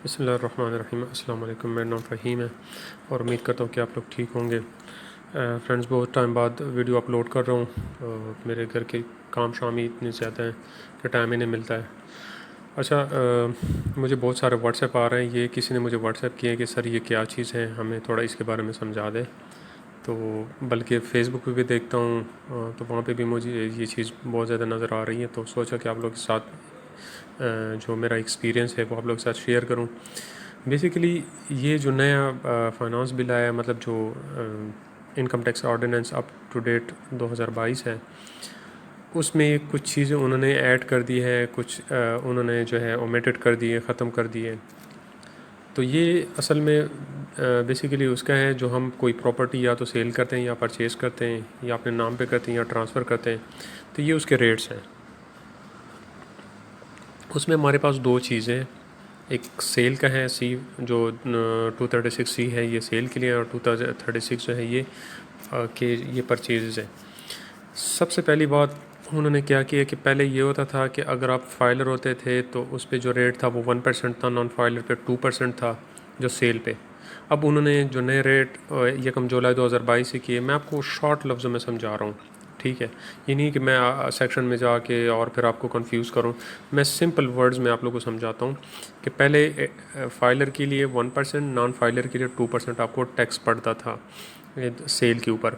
بسم اللہ الرحمن الرحیم۔ السلام علیکم، میرا نام فہیم ہے اور امید کرتا ہوں کہ آپ لوگ ٹھیک ہوں گے۔ فرینڈز، بہت ٹائم بعد ویڈیو اپلوڈ کر رہا ہوں۔ میرے گھر کے کام شامی اتنے زیادہ ہیں کہ ٹائم ہی نہیں ملتا ہے۔ اچھا، مجھے بہت سارے واٹس ایپ آ رہے ہیں۔ یہ کسی نے مجھے واٹس ایپ کیا کہ سر یہ کیا چیز ہے، ہمیں تھوڑا اس کے بارے میں سمجھا دیں۔ تو بلکہ فیس بک پہ بھی دیکھتا ہوں تو وہاں پہ بھی مجھے یہ چیز بہت زیادہ نظر آ رہی ہے، تو سوچا کہ آپ لوگ کے ساتھ جو میرا ایکسپیرینس ہے وہ آپ لوگ کے ساتھ شیئر کروں۔ بیسیکلی یہ جو نیا فائنانس بل آیا ہے، مطلب جو income tax ordinance up to date 2022 ہے، اس میں کچھ چیزیں انہوں نے ایڈ کر دی ہے، کچھ انہوں نے جو ہے اومیٹڈ کر دی ہے، ختم کر دی ہے۔ تو یہ اصل میں بیسیکلی اس کا ہے، جو ہم کوئی پراپرٹی یا تو سیل کرتے ہیں یا پرچیز کرتے ہیں یا اپنے نام پہ کرتے ہیں یا ٹرانسفر کرتے ہیں، تو یہ اس کے ریٹس ہیں۔ اس میں ہمارے پاس دو چیزیں، ایک سیل کا ہے سی جو 236 سی ہے، یہ سیل کے لیے، اور 236 جو ہے یہ پرچیزز ہے۔ سب سے پہلی بات انہوں نے کیا کہ پہلے یہ ہوتا تھا کہ اگر آپ فائلر ہوتے تھے تو اس پہ جو ریٹ تھا وہ 1% تھا، نان فائلر پہ 2% تھا جو سیل پہ۔ اب انہوں نے جو نئے ریٹ 1 جولائی 2022 سے کیے، میں آپ کو شارٹ لفظوں میں سمجھا رہا ہوں، ٹھیک ہے؟ یہ نہیں کہ میں سیکشن میں جا کے اور پھر آپ کو کنفیوز کروں، میں سمپل ورڈز میں آپ لوگوں کو سمجھاتا ہوں کہ پہلے فائلر کے لیے 1%، نان فائلر کے لیے 2% آپ کو ٹیکس پڑتا تھا سیل کے اوپر۔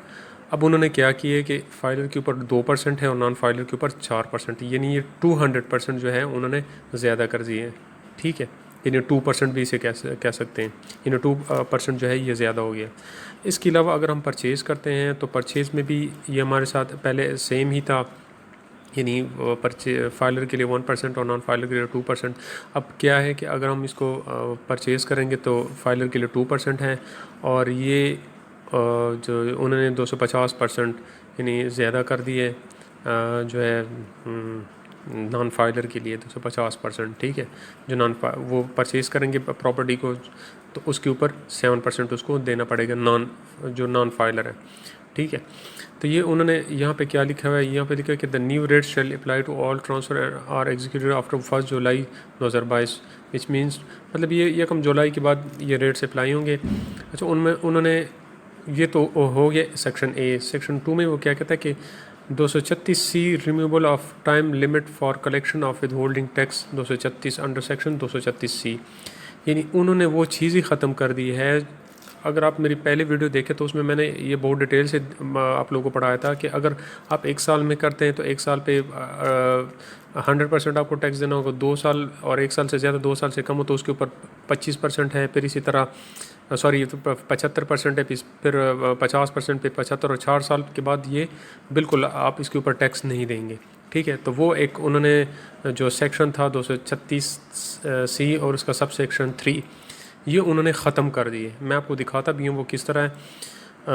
اب انہوں نے کیا کیا کہ فائلر کے اوپر 2% ہے اور نان فائلر کے اوپر 4%، یعنی یہ 200% جو ہے انہوں نے زیادہ کر دیے ہیں، ٹھیک ہے؟ یعنی 2% بھی اسے کہہ سکتے ہیں، یعنی 2% جو ہے یہ زیادہ ہو گیا۔ اس کے علاوہ اگر ہم پرچیز کرتے ہیں تو پرچیز میں بھی یہ ہمارے ساتھ پہلے سیم ہی تھا، یعنی فائلر کے لیے 1% اور نان فائلر کے لیے 2%۔ اب کیا ہے کہ اگر ہم اس کو پرچیز کریں گے تو فائلر کے لیے 2% ہے، اور یہ جو انہوں نے 250% یعنی زیادہ کر دیے جو ہے نان فائلر کے لیے 250%، ٹھیک ہے؟ جو وہ پرچیز کریں گے پراپرٹی کو تو اس کے اوپر 7% اس کو دینا پڑے گا، جو نان فائلر ہے، ٹھیک ہے؟ تو یہ انہوں نے یہاں پہ کیا لکھا ہوا ہے، یہاں پہ لکھا ہے کہ the new rate shall apply to all transfer are executed after 1 July 2022، which means مطلب یہ 1 جولائی کے بعد یہ ریٹس اپلائی ہوں گے۔ اچھا، ان میں انہوں نے یہ تو ہو گیا سیکشن اے۔ سیکشن 2 میں وہ کیا کہتا ہے کہ 236 C removal of time limit for collection of with holding tax, 236 under section 236 C, یعنی انہوں نے وہ چیز ہی ختم کر دی ہے۔ اگر آپ میری پہلی ویڈیو دیکھیں تو اس میں نے یہ بہت ڈیٹیل سے آپ لوگوں کو پڑھایا تھا کہ اگر آپ 1 سال میں کرتے ہیں تو 1 سال پہ 100% آپ کو ٹیکس دینا ہوگا، 2 سال اور 1 سال سے زیادہ 2 سال سے کم ہو تو اس کے اوپر 25% ہے، پھر اسی طرح 75% ہے، پھر 50% پہ 75، اور 4 سال کے بعد یہ بالکل آپ اس کے اوپر ٹیکس نہیں دیں گے، ٹھیک ہے؟ تو وہ ایک انہوں نے جو سیکشن تھا 236 سی اور اس کا سب سیکشن 3، یہ انہوں نے ختم کر دیے۔ میں آپ کو دکھاتا بھی ہوں وہ کس طرح ہے۔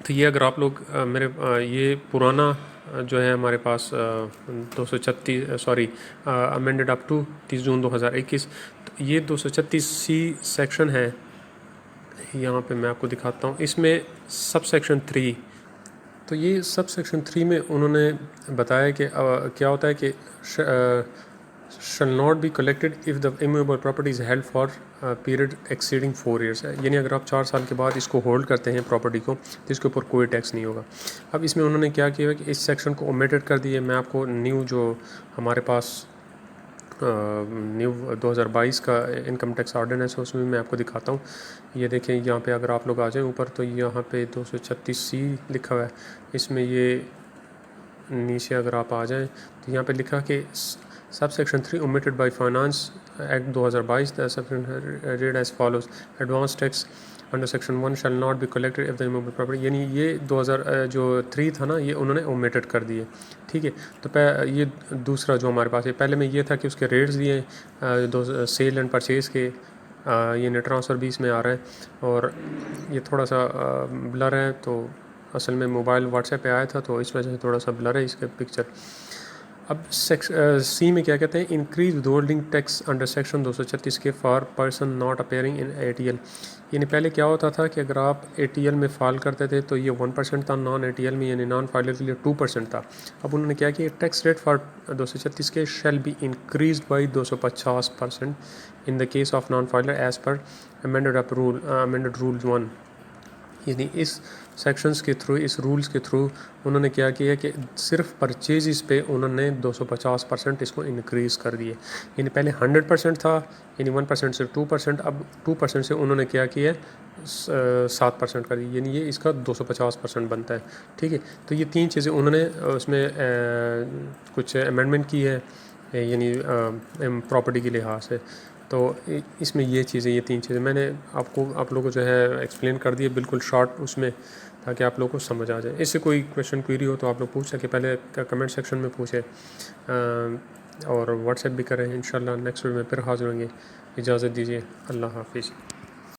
تو یہ اگر آپ لوگ میرے یہ پرانا جو ہے ہمارے پاس 236 امینڈڈ اپ ٹو 30 جون 2021، تو یہ 236 سی سیکشن ہے، یہاں پہ میں آپ کو دکھاتا ہوں۔ اس میں سب سیکشن 3، تو یہ سب سیکشن 3 میں انہوں نے بتایا کہ کیا ہوتا ہے کہ shall not be collected if the immovable property is held for period exceeding 4 years ہے، یعنی اگر آپ 4 سال کے بعد اس کو ہولڈ کرتے ہیں پراپرٹی کو تو اس کے اوپر کوئی ٹیکس نہیں ہوگا۔ اب اس میں انہوں نے کیا کیا ہے کہ اس سیکشن کو اومیٹڈ کر دیے۔ میں آپ کو نیو جو ہمارے پاس نیو 2022 کا انکم ٹیکس آرڈیننس ہے اس میں آپ کو دکھاتا ہوں۔ یہ دیکھیں یہاں پہ اگر آپ لوگ آ جائیں اوپر تو یہاں پہ 236 سی لکھا ہوا ہے، اس میں یہ نیچے اگر آپ آ جائیں تو یہاں پہ لکھا کہ sub section 3 omitted by finance act 2022، the section read as follows: advance tax under section 1 shall not be collected if the immovable property، یعنی یہ 2000 جو 3 تھا نا یہ انہوں نے اومیٹڈ کر دیے، ٹھیک ہے؟ تو یہ دوسرا جو ہمارے پاس ہے، پہلے میں یہ تھا کہ اس کے ریٹس دیے سیل اینڈ پرچیز کے، یہ نیٹ ٹرانسفر بھی اس میں آ رہا ہے، اور یہ تھوڑا سا بلر ہے، تو اصل میں موبائل واٹس ایپ پہ آیا تھا تو اس وجہ سے تھوڑا سا بلر ہے اس کا پکچر۔ اب سی میں کیا کہتے ہیں increase with holding tax under section 236 کے for person not appearing in A T L. یعنی پہلے کیا ہوتا تھا کہ اگر آپ اے ٹی ایل میں فائل کرتے تھے تو یہ 1% تھا، نان اے ٹی ایل میں یعنی نان فائلر کے لیے 2% تھا. اب انہوں نے کیا کہ ٹیکس ریٹ فار 236 کے shall be increased by 250% in the case of non filer as per amended rule 1. یعنی اس سیکشنز کے تھرو، اس رولز کے تھرو انہوں نے کیا کیا کہ صرف پرچیزز پہ انہوں نے 250% اس کو انکریز کر دیے. یعنی پہلے 100% تھا، یعنی 1% سے 2%، اب 2% سے انہوں نے کیا کیا 7% کر دی، یعنی یہ اس کا 250% بنتا ہے. ٹھیک ہے، تو یہ تین چیزیں انہوں نے اس میں کچھ امینڈمنٹ کی ہے، یعنی پراپرٹی کے لحاظ سے. تو اس میں یہ چیزیں، یہ تین چیزیں میں نے آپ لوگوں کو جو ہے ایکسپلین کر دی ہے بالکل شارٹ اس میں، تاکہ آپ لوگوں کو سمجھ آ جائے. اس سے کوئی کویشچن کوئری ہو تو آپ لوگ پوچھ سکیں، پہلے کمنٹ سیکشن میں پوچھیں اور واٹس ایپ بھی کریں. انشاءاللہ نیکسٹ ویڈیو میں پھر حاضر ہوں گے. اجازت دیجیے، اللہ حافظ.